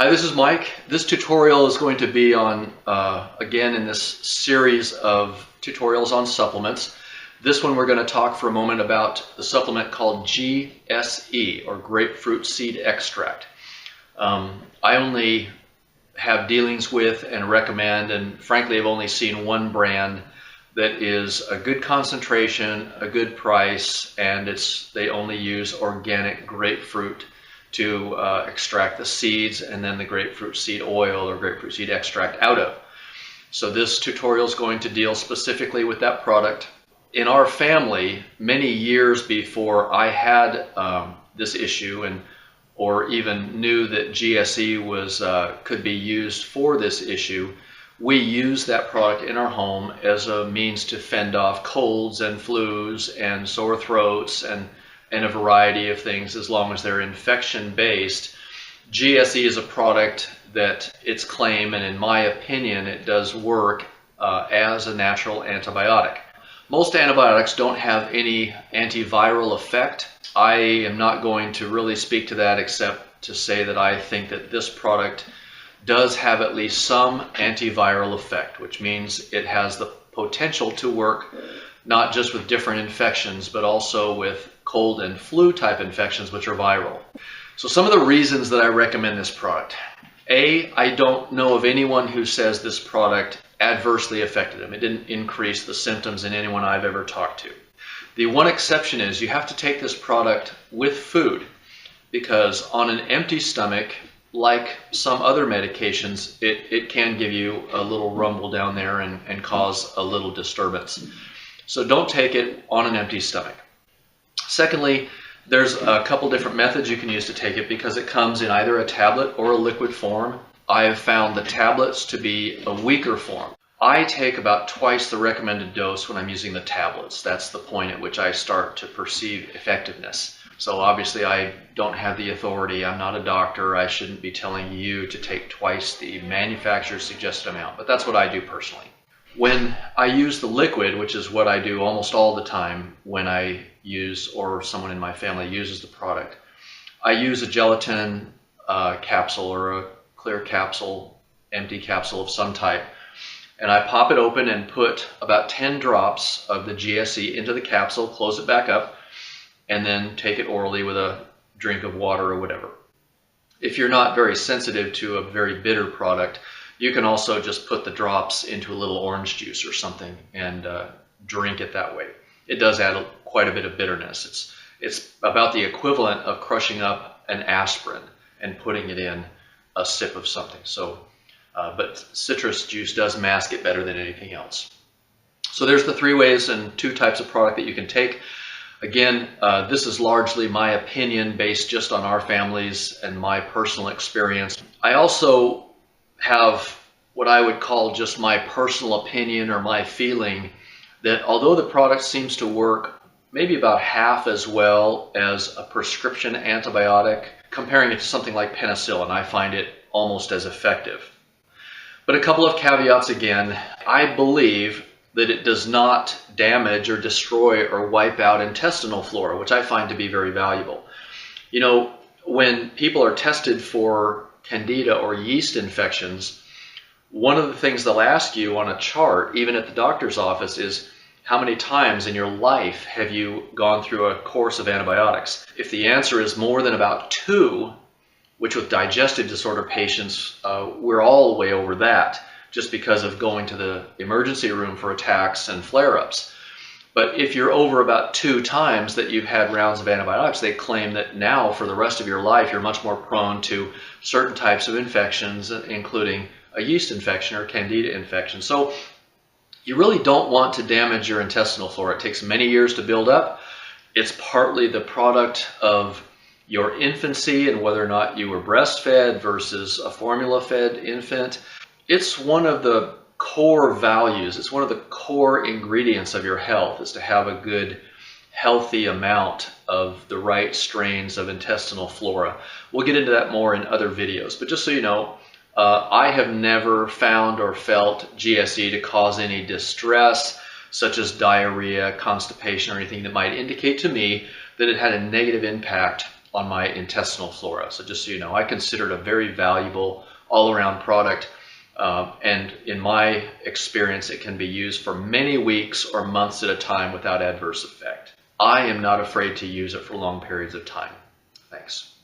Hi, this is Mike. This tutorial is going to be on, again, in this series of tutorials on supplements. This one we're going to talk for a moment about the supplement called GSE, or grapefruit seed extract. I only have dealings with and recommend, and frankly I've only seen one brand that is a good concentration, a good price, and they only use organic grapefruit to extract the seeds and then the grapefruit seed oil or grapefruit seed extract out of. So this tutorial is going to deal specifically with that product. In our family, many years before I had this issue or even knew that GSE could be used for this issue, we used that product in our home as a means to fend off colds and flus and sore throats and a variety of things, as long as they're infection-based. GSE is a product that its claim, and in my opinion, it does work as a natural antibiotic. Most antibiotics don't have any antiviral effect. I am not going to really speak to that except to say that I think that this product does have at least some antiviral effect, which means it has the potential to work not just with different infections, but also with cold and flu type infections, which are viral. So some of the reasons that I recommend this product. I don't know of anyone who says this product adversely affected them. It didn't increase the symptoms in anyone I've ever talked to. The one exception is you have to take this product with food, because on an empty stomach, like some other medications, it can give you a little rumble down there and cause a little disturbance. So don't take it on an empty stomach. Secondly, there's a couple different methods you can use to take it, because it comes in either a tablet or a liquid form. I have found the tablets to be a weaker form. I take about twice the recommended dose when I'm using the tablets. That's the point at which I start to perceive effectiveness. So obviously I don't have the authority. I'm not a doctor. I shouldn't be telling you to take twice the manufacturer's suggested amount, but that's what I do personally. When I use the liquid, which is what I do almost all the time when I use, or someone in my family uses the product, I use a gelatin capsule or a clear capsule, empty capsule of some type, and I pop it open and put about 10 drops of the GSE into the capsule, close it back up, and then take it orally with a drink of water or whatever. If you're not very sensitive to a very bitter product, you can also just put the drops into a little orange juice or something and drink it that way. It does add quite a bit of bitterness. It's about the equivalent of crushing up an aspirin and putting it in a sip of something. But citrus juice does mask it better than anything else. So there's the three ways and two types of product that you can take. Again, this is largely my opinion based just on our families and my personal experience. I also have what I would call just my personal opinion or my feeling that although the product seems to work maybe about half as well as a prescription antibiotic, comparing it to something like penicillin, I find it almost as effective. But a couple of caveats again. I believe that it does not damage or destroy or wipe out intestinal flora, which I find to be very valuable. You know, when people are tested for candida or yeast infections, one of the things they'll ask you on a chart, even at the doctor's office, is how many times in your life have you gone through a course of antibiotics? If the answer is more than about 2, which with digestive disorder patients, we're all way over that, just because of going to the emergency room for attacks and flare-ups. But if you're over about 2 times that you've had rounds of antibiotics, they claim that now for the rest of your life you're much more prone to certain types of infections, including a yeast infection or candida infection. So you really don't want to damage your intestinal flora. It takes many years to build up. It's partly the product of your infancy and whether or not you were breastfed versus a formula-fed infant. It's one of the core values, it's one of the core ingredients of your health, is to have a good, healthy amount of the right strains of intestinal flora. We'll get into that more in other videos, but just so you know, I have never found or felt GSE to cause any distress, such as diarrhea, constipation, or anything that might indicate to me that it had a negative impact on my intestinal flora. So just so you know, I consider it a very valuable all-around product. And in my experience, it can be used for many weeks or months at a time without adverse effect. I am not afraid to use it for long periods of time. Thanks.